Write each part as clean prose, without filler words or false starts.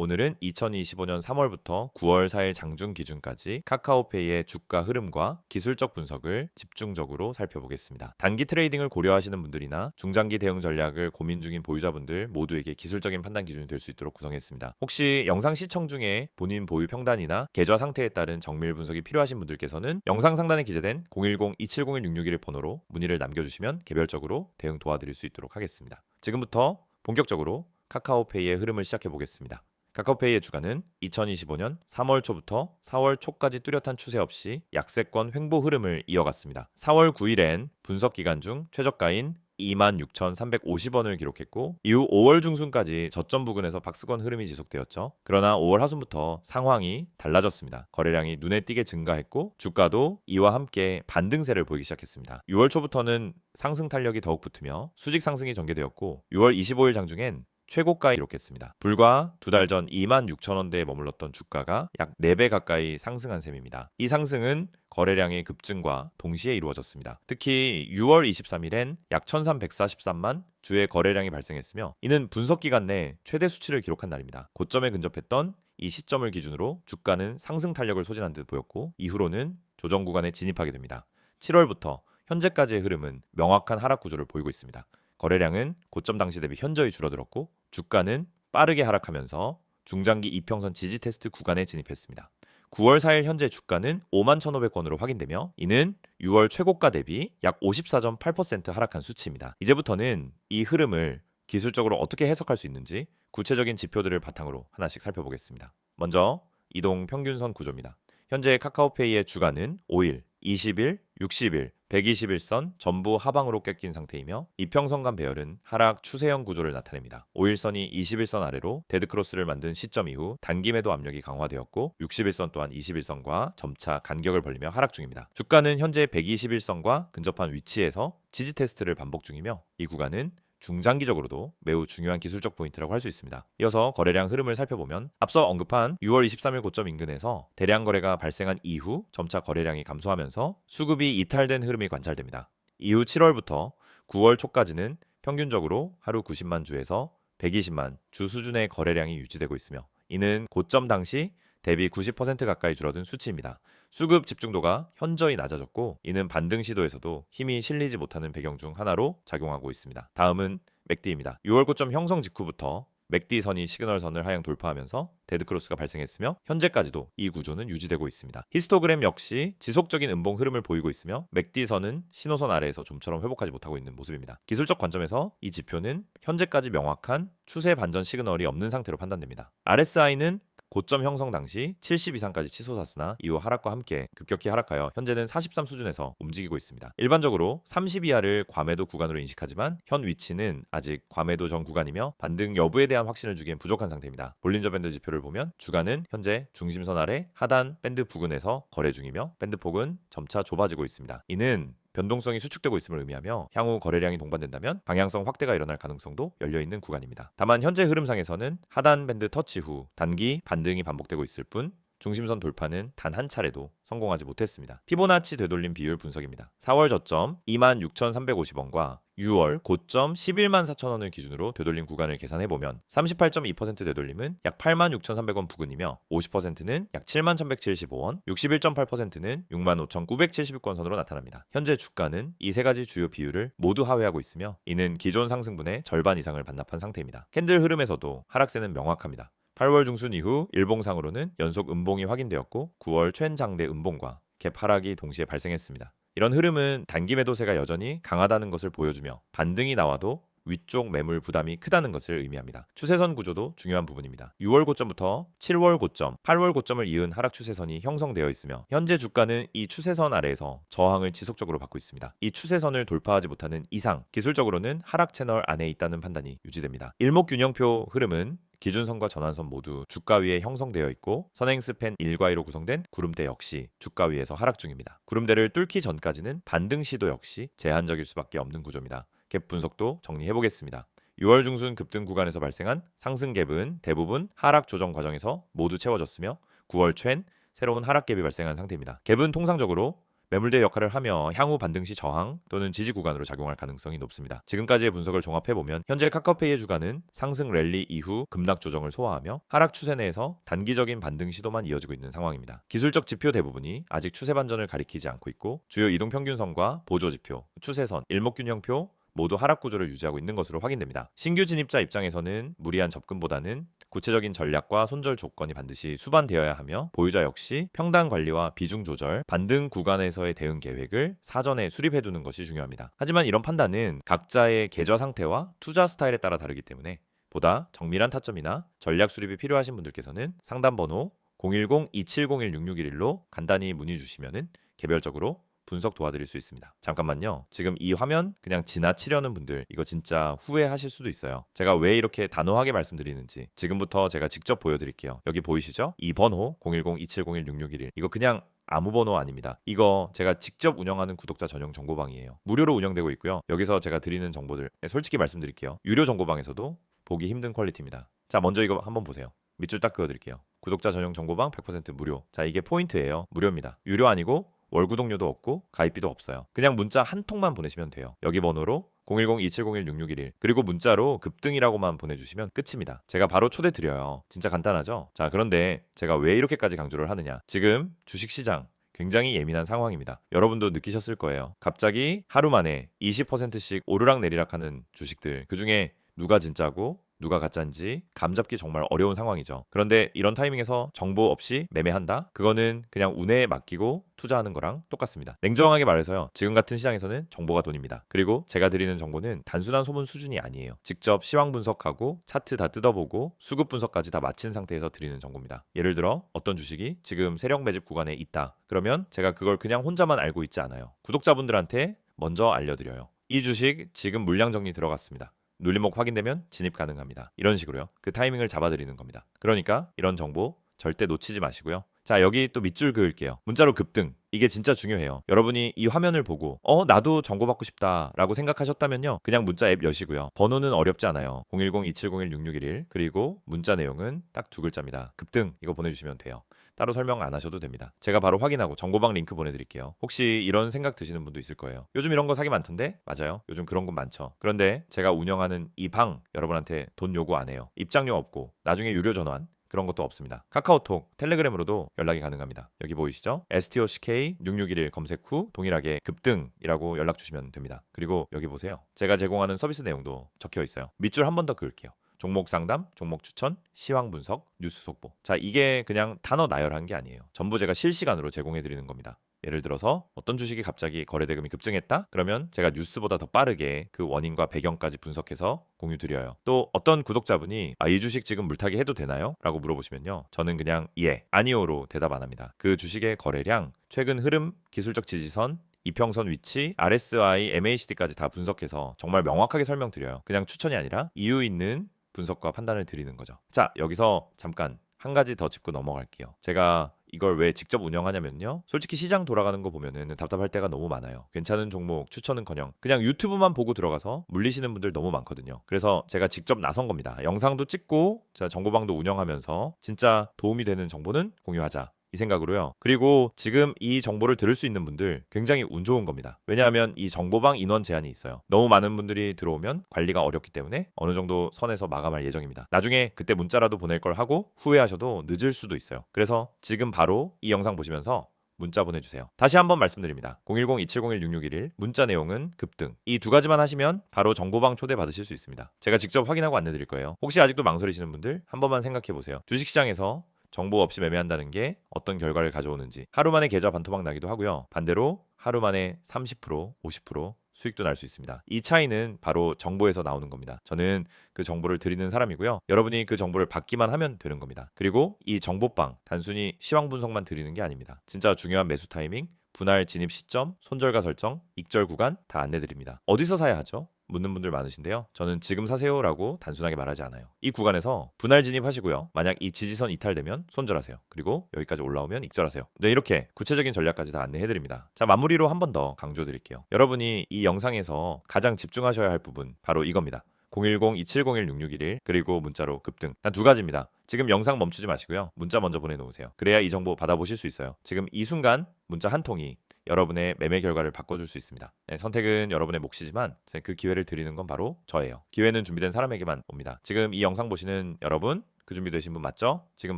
오늘은 2025년 3월부터 9월 4일 장중 기준까지 카카오페이의 주가 흐름과 기술적 분석을 집중적으로 살펴보겠습니다. 단기 트레이딩을 고려하시는 분들이나 중장기 대응 전략을 고민 중인 보유자분들 모두에게 기술적인 판단 기준이 될 수 있도록 구성했습니다. 혹시 영상 시청 중에 본인 보유 평단이나 계좌 상태에 따른 정밀 분석이 필요하신 분들께서는 영상 상단에 기재된 010-2701-661 번호로 문의를 남겨주시면 개별적으로 대응 도와드릴 수 있도록 하겠습니다. 지금부터 본격적으로 카카오페이의 흐름을 시작해 보겠습니다. 카카오페이의 주가는 2025년 3월 초부터 4월 초까지 뚜렷한 추세 없이 약세권 횡보 흐름을 이어갔습니다. 4월 9일엔 분석 기간 중 최저가인 26,350원을 기록했고 이후 5월 중순까지 저점 부근에서 박스권 흐름이 지속되었죠. 그러나 5월 하순부터 상황이 달라졌습니다. 거래량이 눈에 띄게 증가했고 주가도 이와 함께 반등세를 보이기 시작했습니다. 6월 초부터는 상승 탄력이 더욱 붙으며 수직 상승이 전개되었고 6월 25일 장중엔 최고가에 기록했습니다. 불과 두 달 전 26,000원대에 머물렀던 주가가 약 4배 가까이 상승한 셈입니다. 이 상승은 거래량의 급증과 동시에 이루어졌습니다. 특히 6월 23일엔 약 1,343만 주의 거래량이 발생했으며 이는 분석 기간 내 최대 수치를 기록한 날입니다. 고점에 근접했던 이 시점을 기준으로 주가는 상승 탄력을 소진한 듯 보였고 이후로는 조정 구간에 진입하게 됩니다. 7월부터 현재까지의 흐름은 명확한 하락 구조를 보이고 있습니다. 거래량은 고점 당시 대비 현저히 줄어들었고 주가는 빠르게 하락하면서 중장기 이평선 지지 테스트 구간에 진입했습니다. 9월 4일 현재 주가는 51,500원으로 확인되며 이는 6월 최고가 대비 약 54.8% 하락한 수치입니다. 이제부터는 이 흐름을 기술적으로 어떻게 해석할 수 있는지 구체적인 지표들을 바탕으로 하나씩 살펴보겠습니다. 먼저 이동 평균선 구조입니다. 현재 카카오페이의 주가는 5일, 20일, 60일, 120일선 전부 하방으로 꺾인 상태이며 이평선 간 배열은 하락 추세형 구조를 나타냅니다. 5일선이 21선 아래로 데드크로스를 만든 시점 이후 단기 매도 압력이 강화되었고 60일선 또한 21선과 점차 간격을 벌리며 하락 중입니다. 주가는 현재 121선과 근접한 위치에서 지지 테스트를 반복 중이며 이 구간은 중장기적으로도 매우 중요한 기술적 포인트라고 할 수 있습니다. 이어서 거래량 흐름을 살펴보면 앞서 언급한 6월 23일 고점 인근에서 대량 거래가 발생한 이후 점차 거래량이 감소하면서 수급이 이탈된 흐름이 관찰됩니다. 이후 7월부터 9월 초까지는 평균적으로 하루 90만 주에서 120만 주 수준의 거래량이 유지되고 있으며 이는 고점 당시 대비 90% 가까이 줄어든 수치입니다. 수급 집중도가 현저히 낮아졌고 이는 반등 시도에서도 힘이 실리지 못하는 배경 중 하나로 작용하고 있습니다. 다음은 맥디입니다. 6월 고점 형성 직후부터 맥디 선이 시그널 선을 하향 돌파하면서 데드크로스가 발생했으며 현재까지도 이 구조는 유지되고 있습니다. 히스토그램 역시 지속적인 음봉 흐름을 보이고 있으며 맥디 선은 신호선 아래에서 좀처럼 회복하지 못하고 있는 모습입니다. 기술적 관점에서 이 지표는 현재까지 명확한 추세 반전 시그널이 없는 상태로 판단됩니다. RSI는 고점 형성 당시 70 이상까지 치솟았으나 이후 하락과 함께 급격히 하락하여 현재는 43 수준에서 움직이고 있습니다. 일반적으로 30 이하를 과매도 구간으로 인식하지만 현 위치는 아직 과매도 전 구간이며 반등 여부에 대한 확신을 주기엔 부족한 상태입니다. 볼린저 밴드 지표를 보면 주가는 현재 중심선 아래 하단 밴드 부근에서 거래 중이며 밴드 폭은 점차 좁아지고 있습니다. 이는 변동성이 수축되고 있음을 의미하며 향후 거래량이 동반된다면 방향성 확대가 일어날 가능성도 열려있는 구간입니다. 다만 현재 흐름상에서는 하단 밴드 터치 후 단기 반등이 반복되고 있을 뿐 중심선 돌파는 단 한 차례도 성공하지 못했습니다. 피보나치 되돌림 비율 분석입니다. 4월 저점 26,350원과 6월 고점 11만4천원을 기준으로 되돌림 구간을 계산해보면 38.2% 되돌림은 약 86,300원 부근이며 50%는 약 71,175원, 61.8%는 65,970원 선으로 나타납니다. 현재 주가는 이 세 가지 주요 비율을 모두 하회하고 있으며 이는 기존 상승분의 절반 이상을 반납한 상태입니다. 캔들 흐름에서도 하락세는 명확합니다. 8월 중순 이후 일봉상으로는 연속 음봉이 확인되었고 9월 최장대 음봉과 갭 하락이 동시에 발생했습니다. 이런 흐름은 단기 매도세가 여전히 강하다는 것을 보여주며 반등이 나와도 위쪽 매물 부담이 크다는 것을 의미합니다. 추세선 구조도 중요한 부분입니다. 6월 고점부터 7월 고점, 8월 고점을 이은 하락 추세선이 형성되어 있으며 현재 주가는 이 추세선 아래에서 저항을 지속적으로 받고 있습니다. 이 추세선을 돌파하지 못하는 이상 기술적으로는 하락 채널 안에 있다는 판단이 유지됩니다. 일목균형표 흐름은 기준선과 전환선 모두 주가 위에 형성되어 있고 선행 스팬 1과 2로 구성된 구름대 역시 주가 위에서 하락 중입니다. 구름대를 뚫기 전까지는 반등 시도 역시 제한적일 수밖에 없는 구조입니다. 갭 분석도 정리해보겠습니다. 6월 중순 급등 구간에서 발생한 상승 갭은 대부분 하락 조정 과정에서 모두 채워졌으며 9월 초엔 새로운 하락 갭이 발생한 상태입니다. 갭은 통상적으로 매물대 역할을 하며 향후 반등 시 저항 또는 지지 구간으로 작용할 가능성이 높습니다. 지금까지의 분석을 종합해보면 현재 카카오페이의 주가는 상승 랠리 이후 급락 조정을 소화하며 하락 추세 내에서 단기적인 반등 시도만 이어지고 있는 상황입니다. 기술적 지표 대부분이 아직 추세 반전을 가리키지 않고 있고 주요 이동평균선과 보조지표, 추세선, 일목균형표 모두 하락 구조를 유지하고 있는 것으로 확인됩니다. 신규 진입자 입장에서는 무리한 접근보다는 구체적인 전략과 손절 조건이 반드시 수반되어야 하며 보유자 역시 평단 관리와 비중 조절, 반등 구간에서의 대응 계획을 사전에 수립해두는 것이 중요합니다. 하지만 이런 판단은 각자의 계좌 상태와 투자 스타일에 따라 다르기 때문에 보다 정밀한 타점이나 전략 수립이 필요하신 분들께서는 상담번호 010-2701-6611로 간단히 문의 주시면 개별적으로 분석 도와드릴 수 있습니다. 잠깐만요. 지금 이 화면 그냥 지나치려는 분들 이거 진짜 후회하실 수도 있어요. 제가 왜 이렇게 단호하게 말씀드리는지 지금부터 제가 직접 보여드릴게요. 여기 보이시죠? 이 번호 010-2701-6611 이거 그냥 아무 번호 아닙니다. 이거 제가 직접 운영하는 구독자 전용 정보방이에요. 무료로 운영되고 있고요. 여기서 제가 드리는 정보들 솔직히 말씀드릴게요. 유료 정보방에서도 보기 힘든 퀄리티입니다. 자, 먼저 이거 한번 보세요. 밑줄 딱 그어드릴게요. 구독자 전용 정보방 100% 무료. 자, 이게 포인트예요. 무료입니다. 유료 아니고 월 구독료도 없고 가입비도 없어요. 그냥 문자 한 통만 보내시면 돼요. 여기 번호로 010-2701-6611 그리고 문자로 급등이라고만 보내주시면 끝입니다. 제가 바로 초대 드려요. 진짜 간단하죠? 자, 그런데 제가 왜 이렇게까지 강조를 하느냐? 지금 주식시장 굉장히 예민한 상황입니다. 여러분도 느끼셨을 거예요. 갑자기 하루 만에 20%씩 오르락 내리락 하는 주식들 그중에 누가 진짜고 누가 가짜인지 감잡기 정말 어려운 상황이죠. 그런데 이런 타이밍에서 정보 없이 매매한다? 그거는 그냥 운에 맡기고 투자하는 거랑 똑같습니다. 냉정하게 말해서요. 지금 같은 시장에서는 정보가 돈입니다. 그리고 제가 드리는 정보는 단순한 소문 수준이 아니에요. 직접 시황 분석하고 차트 다 뜯어보고 수급 분석까지 다 마친 상태에서 드리는 정보입니다. 예를 들어 어떤 주식이 지금 세력 매집 구간에 있다. 그러면 제가 그걸 그냥 혼자만 알고 있지 않아요. 구독자분들한테 먼저 알려드려요. 이 주식 지금 물량 정리 들어갔습니다. 눌림목 확인되면 진입 가능합니다. 이런 식으로요. 그 타이밍을 잡아드리는 겁니다. 그러니까 이런 정보 절대 놓치지 마시고요. 자, 여기 또 밑줄 그을게요. 문자로 급등. 이게 진짜 중요해요. 여러분이 이 화면을 보고 나도 정보 받고 싶다라고 생각하셨다면요. 그냥 문자 앱 여시고요. 번호는 어렵지 않아요. 010-2701-6611 그리고 문자 내용은 딱 두 글자입니다. 급등 이거 보내주시면 돼요. 따로 설명 안 하셔도 됩니다. 제가 바로 확인하고 정보방 링크 보내드릴게요. 혹시 이런 생각 드시는 분도 있을 거예요. 요즘 이런 거 사기 많던데? 맞아요. 요즘 그런 건 많죠. 그런데 제가 운영하는 이 방 여러분한테 돈 요구 안 해요. 입장료 없고 나중에 유료 전환 그런 것도 없습니다. 카카오톡, 텔레그램으로도 연락이 가능합니다. 여기 보이시죠? STOCK6611 검색 후 동일하게 급등이라고 연락 주시면 됩니다. 그리고 여기 보세요. 제가 제공하는 서비스 내용도 적혀 있어요. 밑줄 한 번 더 그을게요. 종목 상담, 종목 추천, 시황 분석, 뉴스 속보. 자, 이게 그냥 단어 나열한 게 아니에요. 전부 제가 실시간으로 제공해 드리는 겁니다. 예를 들어서 어떤 주식이 갑자기 거래 대금이 급증했다? 그러면 제가 뉴스보다 더 빠르게 그 원인과 배경까지 분석해서 공유 드려요. 또 어떤 구독자분이 이 주식 지금 물타기 해도 되나요? 라고 물어보시면요. 저는 그냥 예, 아니오로 대답 안 합니다. 그 주식의 거래량, 최근 흐름, 기술적 지지선, 이평선 위치, RSI, MACD까지 다 분석해서 정말 명확하게 설명드려요. 그냥 추천이 아니라 이유 있는 분석과 판단을 드리는 거죠. 자, 여기서 잠깐 한 가지 더 짚고 넘어갈게요. 제가 이걸 왜 직접 운영하냐면요. 솔직히 시장 돌아가는 거 보면은 답답할 때가 너무 많아요. 괜찮은 종목 추천은커녕 그냥 유튜브만 보고 들어가서 물리시는 분들 너무 많거든요. 그래서 제가 직접 나선 겁니다. 영상도 찍고 제가 정보방도 운영하면서 진짜 도움이 되는 정보는 공유하자. 이 생각으로요. 그리고 지금 이 정보를 들을 수 있는 분들 굉장히 운 좋은 겁니다. 왜냐하면 이 정보방 인원 제한이 있어요. 너무 많은 분들이 들어오면 관리가 어렵기 때문에 어느 정도 선에서 마감할 예정입니다. 나중에 그때 문자라도 보낼 걸 하고 후회하셔도 늦을 수도 있어요. 그래서 지금 바로 이 영상 보시면서 문자 보내주세요. 다시 한번 말씀드립니다. 010-2701-6611 문자 내용은 급등. 이 두 가지만 하시면 바로 정보방 초대 받으실 수 있습니다. 제가 직접 확인하고 안내드릴 거예요. 혹시 아직도 망설이시는 분들 한 번만 생각해보세요. 주식시장에서 정보 없이 매매한다는 게 어떤 결과를 가져오는지 하루 만에 계좌 반토막 나기도 하고요. 반대로 하루 만에 30%, 50% 수익도 날 수 있습니다. 이 차이는 바로 정보에서 나오는 겁니다. 저는 그 정보를 드리는 사람이고요. 여러분이 그 정보를 받기만 하면 되는 겁니다. 그리고 이 정보방 단순히 시황 분석만 드리는 게 아닙니다. 진짜 중요한 매수 타이밍, 분할 진입 시점, 손절가 설정, 익절 구간 다 안내드립니다. 어디서 사야 하죠? 묻는 분들 많으신데요. 저는 지금 사세요라고 단순하게 말하지 않아요. 이 구간에서 분할 진입하시고요. 만약 이 지지선 이탈되면 손절하세요. 그리고 여기까지 올라오면 익절하세요. 네, 이렇게 구체적인 전략까지 다 안내해드립니다. 자, 마무리로 한 번 더 강조드릴게요. 여러분이 이 영상에서 가장 집중하셔야 할 부분 바로 이겁니다. 010-2701-6611 그리고 문자로 급등. 단 두 가지입니다. 지금 영상 멈추지 마시고요. 문자 먼저 보내놓으세요. 그래야 이 정보 받아보실 수 있어요. 지금 이 순간 문자 한 통이 여러분의 매매 결과를 바꿔줄 수 있습니다. 네, 선택은 여러분의 몫이지만 그 기회를 드리는 건 바로 저예요. 기회는 준비된 사람에게만 옵니다. 지금 이 영상 보시는 여러분, 그 준비되신 분 맞죠? 지금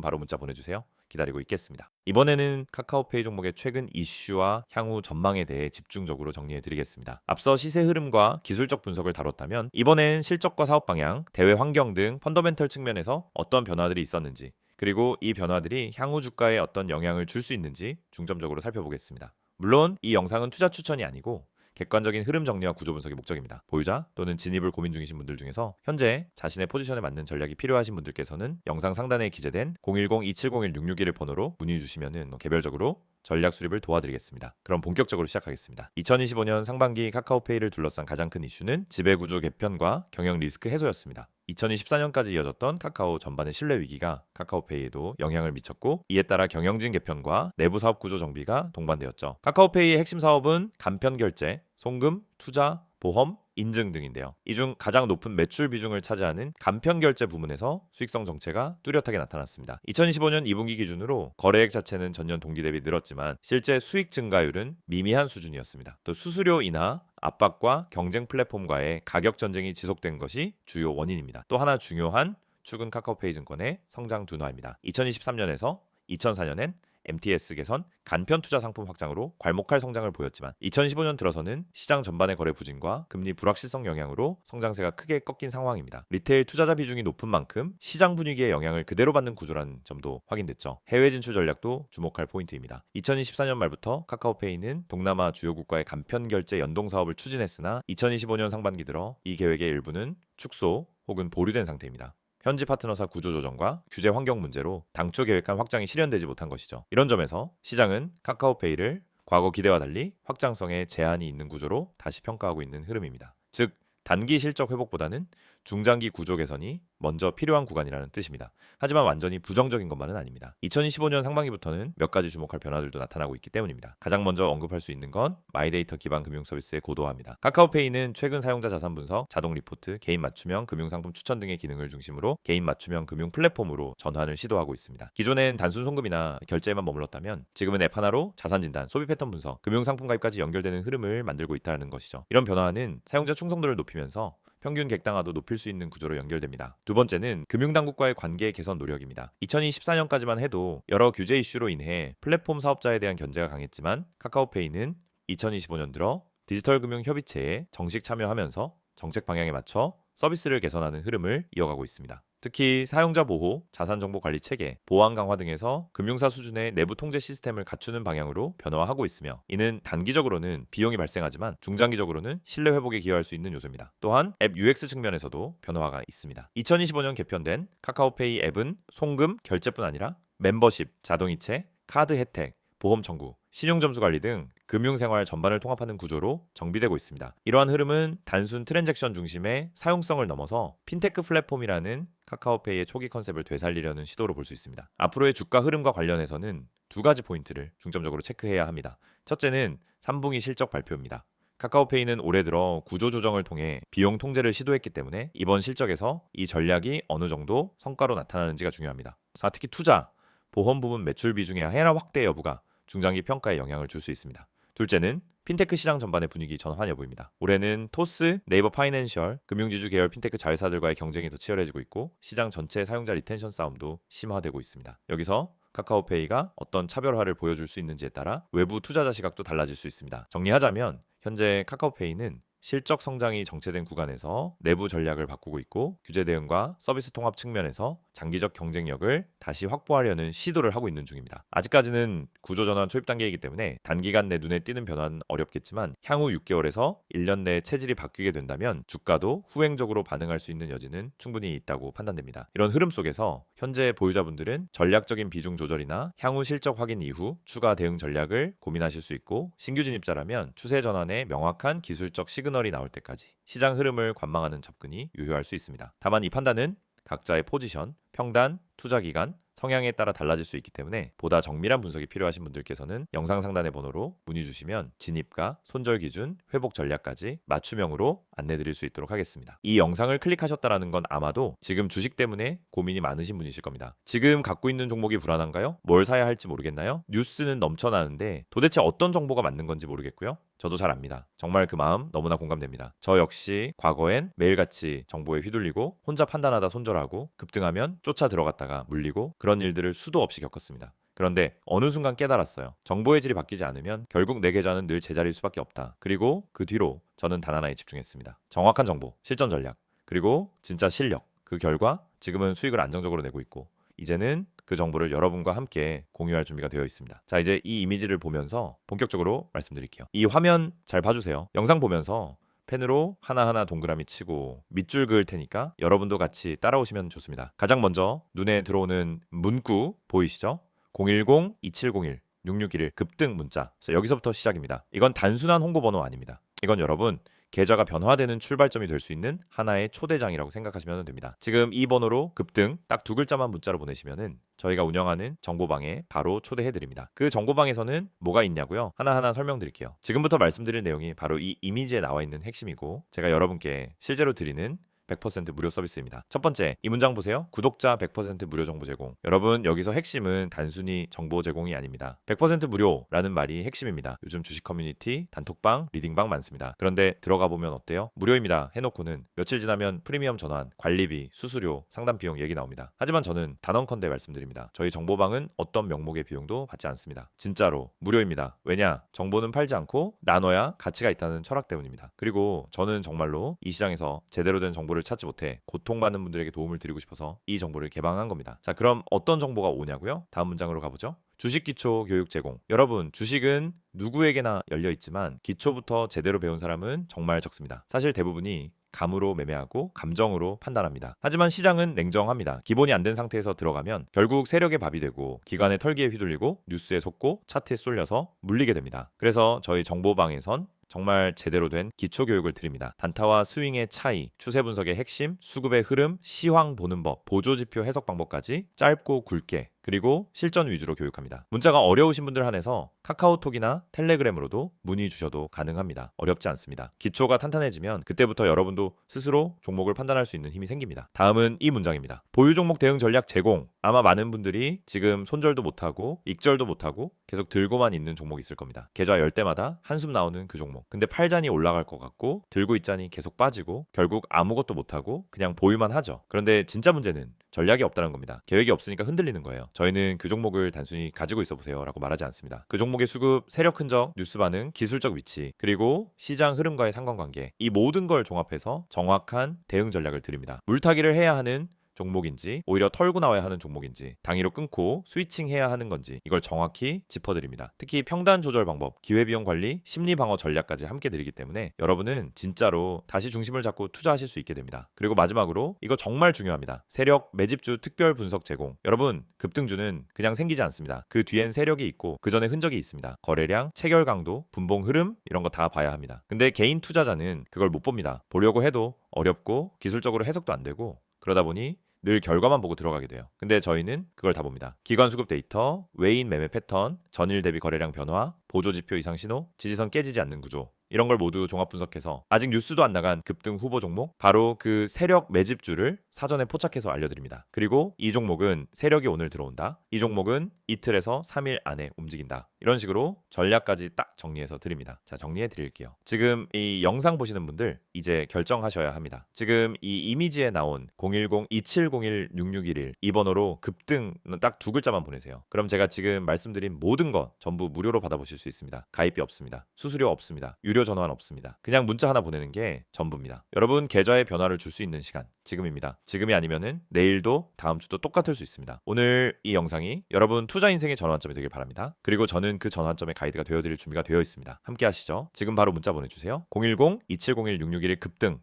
바로 문자 보내주세요. 기다리고 있겠습니다. 이번에는 카카오페이 종목의 최근 이슈와 향후 전망에 대해 집중적으로 정리해 드리겠습니다. 앞서 시세 흐름과 기술적 분석을 다뤘다면 이번엔 실적과 사업 방향, 대외 환경 등 펀더멘털 측면에서 어떤 변화들이 있었는지, 그리고 이 변화들이 향후 주가에 어떤 영향을 줄 수 있는지 중점적으로 살펴보겠습니다. 물론 이 영상은 투자 추천이 아니고 객관적인 흐름 정리와 구조 분석이 목적입니다. 보유자 또는 진입을 고민 중이신 분들 중에서 현재 자신의 포지션에 맞는 전략이 필요하신 분들께서는 영상 상단에 기재된 010-2701-661을 번호로 문의 주시면 개별적으로 전략 수립을 도와드리겠습니다. 그럼 본격적으로 시작하겠습니다. 2025년 상반기 카카오페이를 둘러싼 가장 큰 이슈는 지배구조 개편과 경영 리스크 해소였습니다. 2024년까지 이어졌던 카카오 전반의 신뢰 위기가 카카오페이에도 영향을 미쳤고, 이에 따라 경영진 개편과 내부 사업 구조 정비가 동반되었죠. 카카오페이의 핵심 사업은 간편 결제, 송금, 투자, 보험, 인증 등인데요. 이 중 가장 높은 매출 비중을 차지하는 간편 결제 부문에서 수익성 정체가 뚜렷하게 나타났습니다. 2025년 2분기 기준으로 거래액 자체는 전년 동기 대비 늘었지만 실제 수익 증가율은 미미한 수준이었습니다. 또 수수료 인하, 압박과 경쟁 플랫폼과의 가격 전쟁이 지속된 것이 주요 원인입니다. 또 하나 중요한 축은 카카오페이 증권의 성장 둔화입니다. 2023년에서 2004년엔 MTS 개선, 간편 투자 상품 확장으로 괄목할 성장을 보였지만 2015년 들어서는 시장 전반의 거래 부진과 금리 불확실성 영향으로 성장세가 크게 꺾인 상황입니다. 리테일 투자자 비중이 높은 만큼 시장 분위기의 영향을 그대로 받는 구조라는 점도 확인됐죠. 해외 진출 전략도 주목할 포인트입니다. 2024년 말부터 카카오페이는 동남아 주요 국가의 간편 결제 연동 사업을 추진했으나 2025년 상반기 들어 이 계획의 일부는 축소 혹은 보류된 상태입니다. 현지 파트너사 구조 조정과 규제 환경 문제로 당초 계획한 확장이 실현되지 못한 것이죠. 이런 점에서 시장은 카카오페이를 과거 기대와 달리 확장성에 제한이 있는 구조로 다시 평가하고 있는 흐름입니다. 즉, 단기 실적 회복보다는 중장기 구조 개선이 먼저 필요한 구간이라는 뜻입니다. 하지만 완전히 부정적인 것만은 아닙니다. 2025년 상반기부터는 몇 가지 주목할 변화들도 나타나고 있기 때문입니다. 가장 먼저 언급할 수 있는 건 마이데이터 기반 금융 서비스의 고도화입니다. 카카오페이는 최근 사용자 자산 분석, 자동 리포트, 개인 맞춤형 금융 상품 추천 등의 기능을 중심으로 개인 맞춤형 금융 플랫폼으로 전환을 시도하고 있습니다. 기존엔 단순 송금이나 결제에만 머물렀다면 지금은 앱 하나로 자산 진단, 소비 패턴 분석, 금융 상품 가입까지 연결되는 흐름을 만들고 있다는 것이죠. 이런 변화는 사용자 충성도를 높이면서 평균 객단화도 높일 수 있는 구조로 연결됩니다. 두 번째는 금융당국과의 관계 개선 노력입니다. 2024년까지만 해도 여러 규제 이슈로 인해 플랫폼 사업자에 대한 견제가 강했지만 카카오페이는 2025년 들어 디지털 금융 협의체에 정식 참여하면서 정책 방향에 맞춰 서비스를 개선하는 흐름을 이어가고 있습니다. 특히 사용자 보호, 자산 정보 관리 체계, 보안 강화 등에서 금융사 수준의 내부 통제 시스템을 갖추는 방향으로 변화하고 있으며, 이는 단기적으로는 비용이 발생하지만 중장기적으로는 신뢰 회복에 기여할 수 있는 요소입니다. 또한 앱 UX 측면에서도 변화가 있습니다. 2025년 개편된 카카오페이 앱은 송금, 결제뿐 아니라 멤버십, 자동이체, 카드 혜택, 보험 청구, 신용점수 관리 등 금융생활 전반을 통합하는 구조로 정비되고 있습니다. 이러한 흐름은 단순 트랜잭션 중심의 사용성을 넘어서 핀테크 플랫폼이라는 카카오페이의 초기 컨셉을 되살리려는 시도로 볼 수 있습니다. 앞으로의 주가 흐름과 관련해서는 두 가지 포인트를 중점적으로 체크해야 합니다. 첫째는 3분기 실적 발표입니다. 카카오페이는 올해 들어 구조조정을 통해 비용 통제를 시도했기 때문에 이번 실적에서 이 전략이 어느 정도 성과로 나타나는지가 중요합니다. 특히 투자, 보험 부분 매출 비중의 하향 확대 여부가 중장기 평가에 영향을 줄 수 있습니다. 둘째는 핀테크 시장 전반의 분위기 전환 여부입니다. 올해는 토스, 네이버 파이낸셜, 금융지주 계열 핀테크 자회사들과의 경쟁이 더 치열해지고 있고 시장 전체 사용자 리텐션 싸움도 심화되고 있습니다. 여기서 카카오페이가 어떤 차별화를 보여줄 수 있는지에 따라 외부 투자자 시각도 달라질 수 있습니다. 정리하자면 현재 카카오페이는 실적 성장이 정체된 구간에서 내부 전략을 바꾸고 있고 규제 대응과 서비스 통합 측면에서 장기적 경쟁력을 다시 확보하려는 시도를 하고 있는 중입니다. 아직까지는 구조전환 초입 단계이기 때문에 단기간 내 눈에 띄는 변화는 어렵겠지만 향후 6개월에서 1년 내에 체질이 바뀌게 된다면 주가도 후행적으로 반응할 수 있는 여지는 충분히 있다고 판단됩니다. 이런 흐름 속에서 현재 보유자분들은 전략적인 비중 조절이나 향후 실적 확인 이후 추가 대응 전략을 고민하실 수 있고, 신규 진입자라면 추세 전환에 명확한 기술적 시그널이 나올 때까지 시장 흐름을 관망하는 접근이 유효할 수 있습니다. 다만 이 판단은 각자의 포지션, 평단, 투자 기간, 성향에 따라 달라질 수 있기 때문에 보다 정밀한 분석이 필요하신 분들께서는 영상 상단의 번호로 문의 주시면 진입과 손절 기준, 회복 전략까지 맞춤형으로 안내드릴 수 있도록 하겠습니다. 이 영상을 클릭하셨다라는 건 아마도 지금 주식 때문에 고민이 많으신 분이실 겁니다. 지금 갖고 있는 종목이 불안한가요? 뭘 사야 할지 모르겠나요? 뉴스는 넘쳐나는데 도대체 어떤 정보가 맞는 건지 모르겠고요. 저도 잘 압니다. 정말 그 마음 너무나 공감됩니다. 저 역시 과거엔 매일같이 정보에 휘둘리고 혼자 판단하다 손절하고 급등하면 쫓아 들어갔다가 물리고 그런 일들을 수도 없이 겪었습니다. 그런데 어느 순간 깨달았어요. 정보의 질이 바뀌지 않으면 결국 내 계좌는 늘 제자리일 수밖에 없다. 그리고 그 뒤로 저는 단 하나에 집중했습니다. 정확한 정보, 실전 전략, 그리고 진짜 실력. 그 결과 지금은 수익을 안정적으로 내고 있고 이제는 그 정보를 여러분과 함께 공유할 준비가 되어 있습니다. 자, 이제 이 이미지를 보면서 본격적으로 말씀드릴게요. 이 화면 잘 봐주세요. 영상 보면서 펜으로 하나하나 동그라미 치고 밑줄 그을 테니까 여러분도 같이 따라오시면 좋습니다. 가장 먼저 눈에 들어오는 문구 보이시죠? 010-2701-6611 급등 문자. 그래서 여기서부터 시작입니다. 이건 단순한 홍보번호 아닙니다. 이건 여러분 계좌가 변화되는 출발점이 될 수 있는 하나의 초대장이라고 생각하시면 됩니다. 지금 이 번호로 급등 딱 두 글자만 문자로 보내시면은 저희가 운영하는 정보방에 바로 초대해드립니다. 그 정보방에서는 뭐가 있냐고요? 하나하나 설명드릴게요. 지금부터 말씀드릴 내용이 바로 이 이미지에 나와 있는 핵심이고 제가 여러분께 실제로 드리는 100% 무료 서비스입니다. 첫 번째, 이 문장 보세요. 구독자 100% 무료 정보 제공. 여러분, 여기서 핵심은 단순히 정보 제공이 아닙니다. 100% 무료라는 말이 핵심입니다. 요즘 주식 커뮤니티, 단톡방, 리딩방 많습니다. 그런데 들어가 보면 어때요? 무료입니다 해놓고는 며칠 지나면 프리미엄 전환, 관리비, 수수료, 상담 비용 얘기 나옵니다. 하지만 저는 단언컨대 말씀드립니다. 저희 정보방은 어떤 명목의 비용도 받지 않습니다. 진짜로 무료입니다. 왜냐? 정보는 팔지 않고 나눠야 가치가 있다는 철학 때문입니다. 그리고 저는 정말로 이 시장에서 제대로 된 정보를 찾지 못해 고통받는 분들에게 도움을 드리고 싶어서 이 정보를 개방한 겁니다. 자, 그럼 어떤 정보가 오냐고요? 다음 문장으로 가보죠. 주식 기초 교육 제공. 여러분, 주식은 누구에게나 열려 있지만 기초부터 제대로 배운 사람은 정말 적습니다. 사실 대부분이 감으로 매매하고 감정으로 판단합니다. 하지만 시장은 냉정합니다. 기본이 안 된 상태에서 들어가면 결국 세력의 밥이 되고 기관의 털기에 휘둘리고 뉴스에 속고 차트에 쏠려서 물리게 됩니다. 그래서 저희 정보방에선 정말 제대로 된 기초 교육을 드립니다. 단타와 스윙의 차이, 추세 분석의 핵심, 수급의 흐름, 시황 보는 법, 보조지표 해석 방법까지 짧고 굵게 그리고 실전 위주로 교육합니다. 문자가 어려우신 분들 한해서 카카오톡이나 텔레그램으로도 문의 주셔도 가능합니다. 어렵지 않습니다. 기초가 탄탄해지면 그때부터 여러분도 스스로 종목을 판단할 수 있는 힘이 생깁니다. 다음은 이 문장입니다. 보유 종목 대응 전략 제공. 아마 많은 분들이 지금 손절도 못하고 익절도 못하고 계속 들고만 있는 종목이 있을 겁니다. 계좌 열 때마다 한숨 나오는 그 종목. 근데 팔자니 올라갈 것 같고 들고 있자니 계속 빠지고 결국 아무것도 못하고 그냥 보유만 하죠. 그런데 진짜 문제는 전략이 없다는 겁니다. 계획이 없으니까 흔들리는 거예요. 저희는 그 종목을 단순히 가지고 있어 보세요 라고 말하지 않습니다. 그 종목의 수급, 세력 흔적, 뉴스 반응, 기술적 위치, 그리고 시장 흐름과의 상관관계, 이 모든 걸 종합해서 정확한 대응 전략을 드립니다. 물타기를 해야 하는 종목인지 오히려 털고 나와야 하는 종목인지 당위로 끊고 스위칭해야 하는 건지 이걸 정확히 짚어드립니다. 특히 평단 조절 방법, 기회비용 관리, 심리 방어 전략까지 함께 드리기 때문에 여러분은 진짜로 다시 중심을 잡고 투자하실 수 있게 됩니다. 그리고 마지막으로 이거 정말 중요합니다. 세력 매집주 특별 분석 제공. 여러분, 급등주는 그냥 생기지 않습니다. 그 뒤엔 세력이 있고 그 전에 흔적이 있습니다. 거래량, 체결 강도, 분봉 흐름 이런 거 다 봐야 합니다. 근데 개인 투자자는 그걸 못 봅니다. 보려고 해도 어렵고 기술적으로 해석도 안 되고 그러다 보니 늘 결과만 보고 들어가게 돼요. 근데 저희는 그걸 다 봅니다. 기관 수급 데이터, 외인 매매 패턴, 전일 대비 거래량 변화, 보조 지표 이상 신호, 지지선 깨지지 않는 구조 이런 걸 모두 종합 분석해서 아직 뉴스도 안 나간 급등 후보 종목 바로 그 세력 매집주를 사전에 포착해서 알려드립니다. 그리고 이 종목은 세력이 오늘 들어온다. 이 종목은 이틀에서 3일 안에 움직인다. 이런 식으로 전략까지 딱 정리해서 드립니다. 자, 정리해 드릴게요. 지금 이 영상 보시는 분들 이제 결정하셔야 합니다. 지금 이 이미지에 나온 010-2701-6611 이 번호로 급등 딱 두 글자만 보내세요. 그럼 제가 지금 말씀드린 모든 것 전부 무료로 받아보실 수 있습니다. 가입비 없습니다. 수수료 없습니다. 유료 전환 없습니다. 그냥 문자 하나 보내는 게 전부입니다. 여러분 계좌에 변화를 줄 수 있는 시간 지금입니다. 지금이 아니면은 내일도 다음 주도 똑같을 수 있습니다. 오늘 이 영상이 여러분 투자 인생의 전환점이 되길 바랍니다. 그리고 저는 그 전환점의 가이드가 되어드릴 준비가 되어 있습니다. 함께 하시죠. 지금 바로 문자 보내주세요. 010-2701-6611 급등